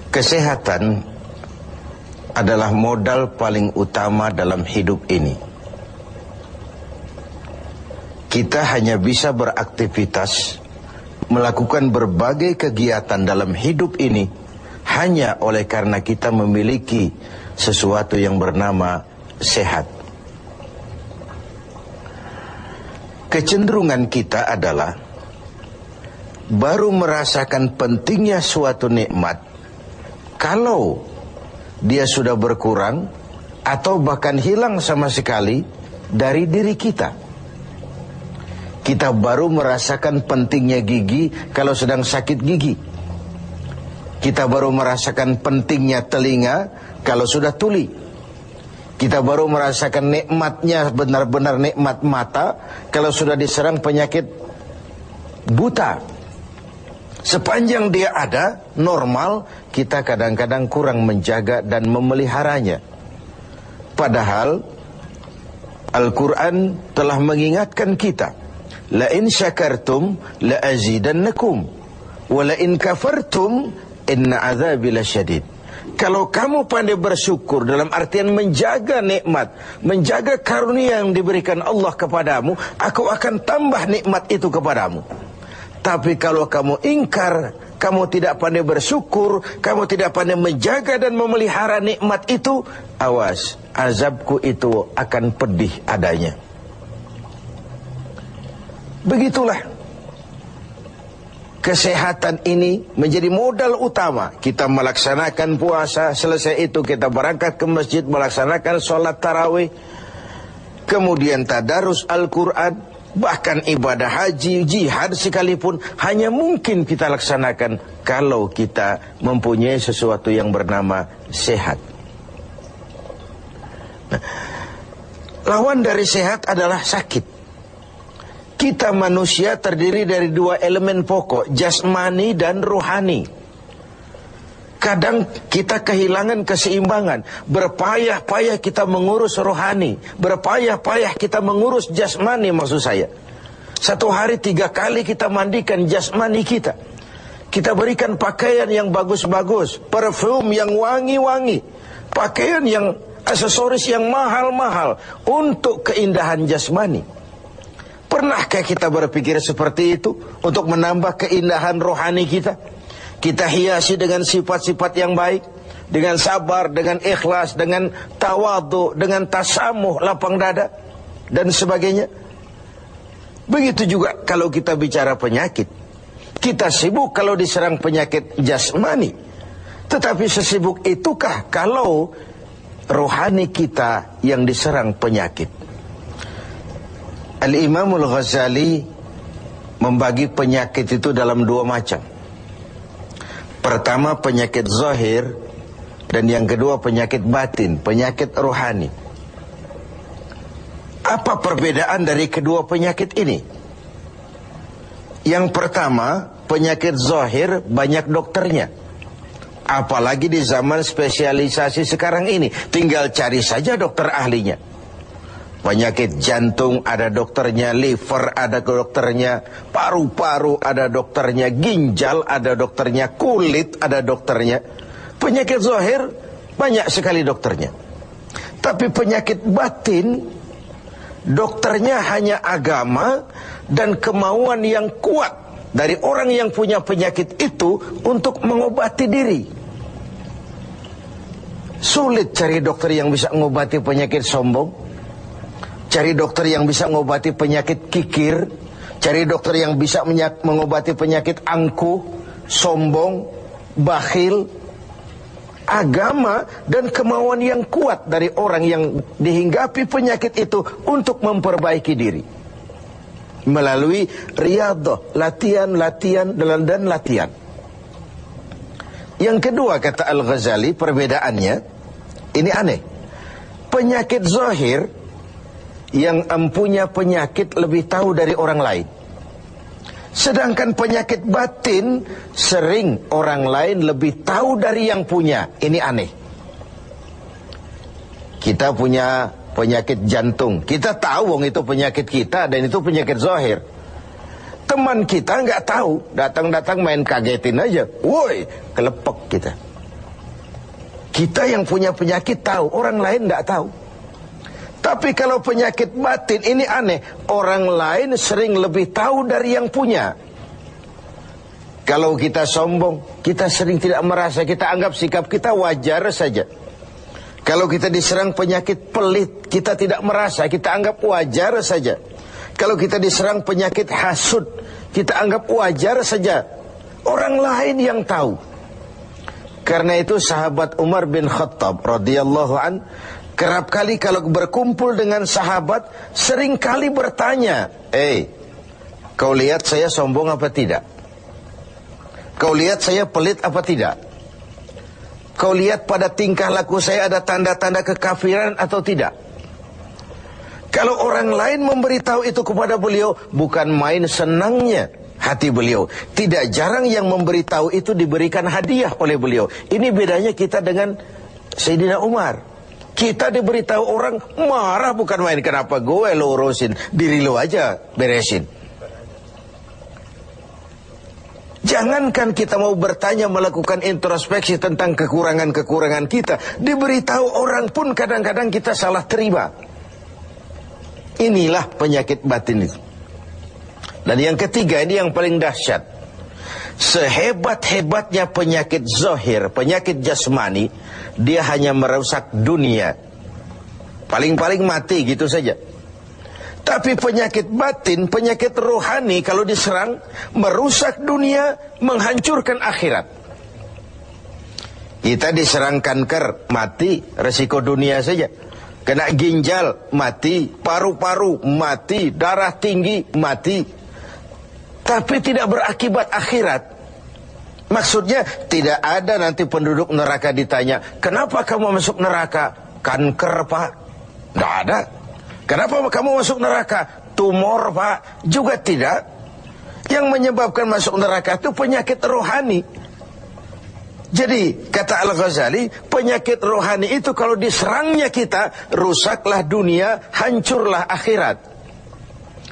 Kesehatan adalah modal paling utama dalam hidup ini. Kita hanya bisa beraktivitas, melakukan berbagai kegiatan dalam hidup ini hanya oleh karena kita memiliki sesuatu yang bernama sehat. Kecenderungan kita adalah baru merasakan pentingnya suatu nikmat kalau dia sudah berkurang atau bahkan hilang sama sekali dari diri kita. Kita baru merasakan pentingnya gigi kalau sedang sakit gigi. Kita baru merasakan pentingnya telinga kalau sudah tuli. Kita baru merasakan nikmatnya, benar-benar nikmat mata kalau sudah diserang penyakit buta. Sepanjang dia ada, normal, kita kadang-kadang kurang menjaga dan memeliharanya. Padahal Al-Quran telah mengingatkan kita, la in syakartum la azidannakum wa la in kafartum inna azabi lasyadid. Kalau kamu pandai bersyukur dalam artian menjaga nikmat, menjaga karunia yang diberikan Allah kepadamu, aku akan tambah nikmat itu kepadamu. Tapi kalau kamu ingkar, kamu tidak pandai bersyukur, kamu tidak pandai menjaga dan memelihara nikmat itu, awas, azabku itu akan pedih adanya. Begitulah. Kesehatan ini menjadi modal utama. Kita melaksanakan puasa, selesai itu kita berangkat ke masjid, melaksanakan sholat tarawih, kemudian tadarus Al-Quran, bahkan ibadah haji, jihad sekalipun, hanya mungkin kita laksanakan kalau kita mempunyai sesuatu yang bernama sehat. Nah, lawan dari sehat adalah sakit. Kita manusia terdiri dari dua elemen pokok, jasmani dan rohani. Kadang kita kehilangan keseimbangan. Berpayah-payah kita mengurus rohani, berpayah-payah kita mengurus jasmani, maksud saya. Satu hari 3 kali kita mandikan jasmani kita. Kita berikan pakaian yang bagus-bagus, parfum yang wangi-wangi, pakaian yang, aksesoris yang mahal-mahal untuk keindahan jasmani. Pernahkah kita berpikir seperti itu untuk menambah keindahan rohani kita? Kita hiasi dengan sifat-sifat yang baik, dengan sabar, dengan ikhlas, dengan tawadhu, dengan tasamuh, lapang dada, dan sebagainya. Begitu juga kalau kita bicara penyakit. Kita sibuk kalau diserang penyakit jasmani. Tetapi sesibuk itukah kalau rohani kita yang diserang penyakit? Al-Imam Al-Ghazali membagi penyakit itu dalam 2 macam. Pertama penyakit zahir, dan yang kedua penyakit batin, penyakit rohani. Apa perbedaan dari kedua penyakit ini? Yang pertama, penyakit zahir banyak dokternya. Apalagi di zaman spesialisasi sekarang ini, tinggal cari saja dokter ahlinya. Penyakit jantung ada dokternya, liver ada dokternya, paru-paru ada dokternya, ginjal ada dokternya, kulit ada dokternya. Penyakit zahir banyak sekali dokternya. Tapi penyakit batin, dokternya hanya agama dan kemauan yang kuat dari orang yang punya penyakit itu untuk mengobati diri. Sulit cari dokter yang bisa mengobati penyakit sombong, cari dokter yang bisa mengobati penyakit kikir, cari dokter yang bisa mengobati penyakit angkuh, sombong, bakhil. Agama dan kemauan yang kuat dari orang yang dihinggapi penyakit itu untuk memperbaiki diri melalui riyadhah, latihan dan latihan. Yang kedua, kata Al-Ghazali, perbedaannya ini aneh. Penyakit zahir yang empunya penyakit lebih tahu dari orang lain. Sedangkan penyakit batin sering orang lain lebih tahu dari yang punya. Ini aneh. Kita punya penyakit jantung, kita tahu wong itu penyakit kita dan itu penyakit zahir. Teman kita nggak tahu, datang-datang main kagetin aja, woi, kelepek kita. Kita yang punya penyakit tahu, orang lain tidak tahu. Tapi kalau penyakit batin ini aneh, orang lain sering lebih tahu dari yang punya. Kalau kita sombong, kita sering tidak merasa, kita anggap sikap kita wajar saja. Kalau kita diserang penyakit pelit, kita tidak merasa, kita anggap wajar saja. Kalau kita diserang penyakit hasud, kita anggap wajar saja. Orang lain yang tahu. Karena itu sahabat Umar bin Khattab radhiyallahu an kerap kali kalau berkumpul dengan sahabat sering kali bertanya, kau lihat saya sombong apa tidak? Kau lihat saya pelit apa tidak? Kau lihat pada tingkah laku saya ada tanda-tanda kekafiran atau tidak? Kalau orang lain memberitahu itu kepada beliau, bukan main senangnya hati beliau. Tidak jarang yang memberitahu itu diberikan hadiah oleh beliau. Ini bedanya kita dengan Sayyidina Umar. Kita diberitahu orang marah bukan main. Kenapa gue lo urusin? Diri lo aja beresin. Jangankan kita mau bertanya, melakukan introspeksi tentang kekurangan-kekurangan kita, diberitahu orang pun kadang-kadang kita salah terima. Inilah penyakit batin itu. Dan yang ketiga, ini yang paling dahsyat. Sehebat-hebatnya penyakit zahir, penyakit jasmani, dia hanya merusak dunia. Paling-paling mati gitu saja. Tapi penyakit batin, penyakit rohani kalau diserang, merusak dunia, menghancurkan akhirat. Kita diserang kanker, mati, resiko dunia saja. Kena ginjal, mati, paru-paru, mati, darah tinggi, mati. Tapi tidak berakibat akhirat. Maksudnya tidak ada nanti penduduk neraka ditanya, kenapa kamu masuk neraka? Kanker, Pak. Tidak ada. Kenapa kamu masuk neraka? Tumor, Pak. Juga tidak. Yang menyebabkan masuk neraka itu penyakit rohani. Jadi kata Al-Ghazali, penyakit rohani itu kalau diserangnya kita, rusaklah dunia, hancurlah akhirat.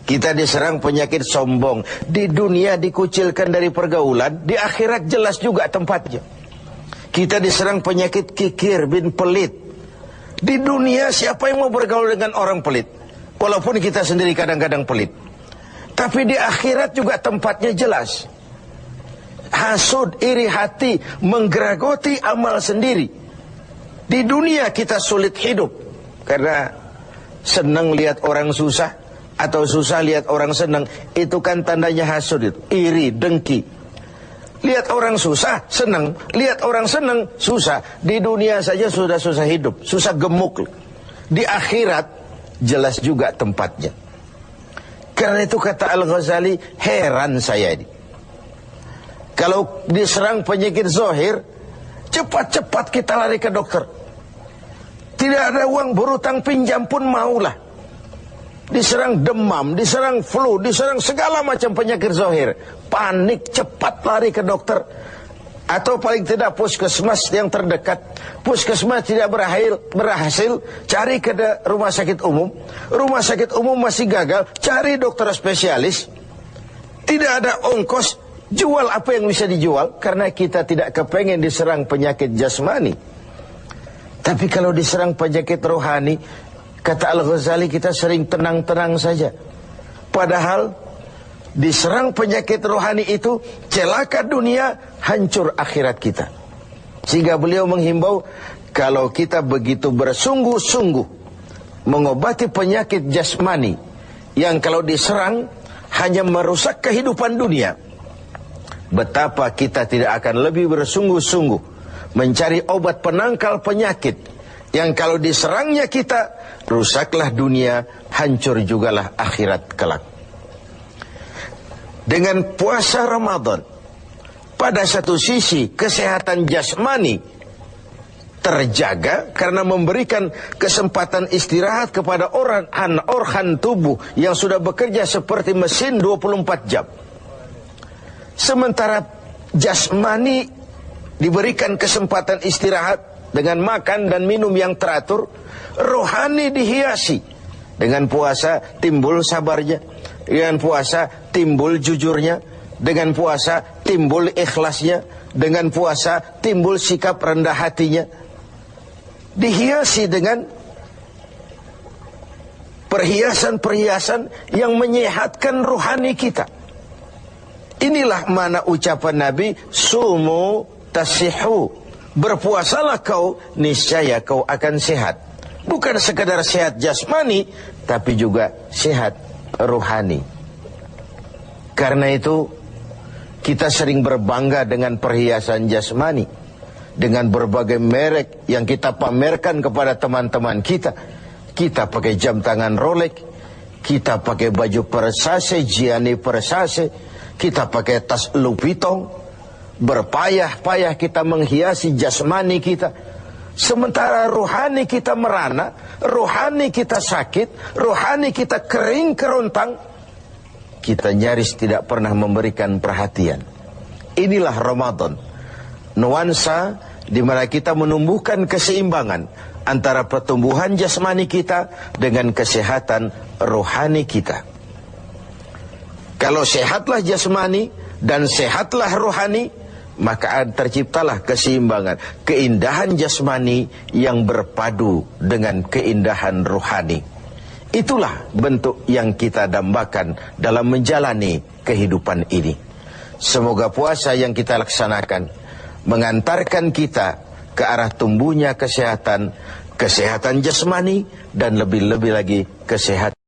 Kita diserang penyakit sombong, di dunia dikucilkan dari pergaulan, di akhirat jelas juga tempatnya. Kita diserang penyakit kikir bin pelit. Di dunia siapa yang mau bergaul dengan orang pelit? Walaupun kita sendiri kadang-kadang pelit. Tapi di akhirat juga tempatnya jelas. Hasud, iri hati, menggeragoti amal sendiri. Di dunia kita sulit hidup karena senang lihat orang susah, atau susah lihat orang senang. Itu kan tandanya hasud itu, iri, dengki. Lihat orang susah, senang. Lihat orang senang, susah. Di dunia saja sudah susah hidup, susah gemuk. Di akhirat jelas juga tempatnya. Karena itu kata Al-Ghazali, heran saya ini. Kalau diserang penyakit zahir, cepat-cepat kita lari ke dokter. Tidak ada uang, berutang pinjam pun maulah. Diserang demam, diserang flu, diserang segala macam penyakit zahir, panik, cepat lari ke dokter. Atau paling tidak puskesmas yang terdekat. Puskesmas tidak berhasil, cari ke rumah sakit umum. Rumah sakit umum masih gagal, cari dokter spesialis. Tidak ada ongkos, jual apa yang bisa dijual. Karena kita tidak kepengen diserang penyakit jasmani. Tapi kalau diserang penyakit rohani, kata Al-Ghazali, kita sering tenang-tenang saja. Padahal diserang penyakit rohani itu celaka dunia, hancur akhirat kita. Sehingga beliau menghimbau, kalau kita begitu bersungguh-sungguh mengobati penyakit jasmani yang kalau diserang hanya merusak kehidupan dunia, betapa kita tidak akan lebih bersungguh-sungguh mencari obat penangkal penyakit yang kalau diserangnya kita, rusaklah dunia, hancur jugalah akhirat kelak. Dengan puasa Ramadan, pada satu sisi kesehatan jasmani terjaga karena memberikan kesempatan istirahat kepada organ tubuh yang sudah bekerja seperti mesin 24 jam. Sementara jasmani diberikan kesempatan istirahat dengan makan dan minum yang teratur. Rohani dihiasi. Dengan puasa timbul sabarnya, dengan puasa timbul jujurnya, dengan puasa timbul ikhlasnya, dengan puasa timbul sikap rendah hatinya. dihiasi dengan perhiasan-perhiasan yang menyehatkan rohani kita. Inilah mana ucapan Nabi, sumu tasihu, berpuasalah kau, niscaya kau akan sehat. Bukan sekadar sehat jasmani, tapi juga sehat rohani. Karena itu kita sering berbangga dengan perhiasan jasmani, dengan berbagai merek yang kita pamerkan kepada teman-teman kita. Kita pakai jam tangan Rolex, kita pakai baju Versace, Gianni Versace, kita pakai tas Louis Vuitton, berpayah-payah kita menghiasi jasmani kita. Sementara rohani kita merana, rohani kita sakit, rohani kita kering kerontang, kita nyaris tidak pernah memberikan perhatian. Inilah Ramadan, nuansa di mana kita menumbuhkan keseimbangan antara pertumbuhan jasmani kita dengan kesehatan rohani kita. Kalau sehatlah jasmani dan sehatlah rohani, maka terciptalah keseimbangan, keindahan jasmani yang berpadu dengan keindahan rohani. Itulah bentuk yang kita dambakan dalam menjalani kehidupan ini. Semoga puasa yang kita laksanakan mengantarkan kita ke arah tumbuhnya kesehatan jasmani dan lebih-lebih lagi kesehatan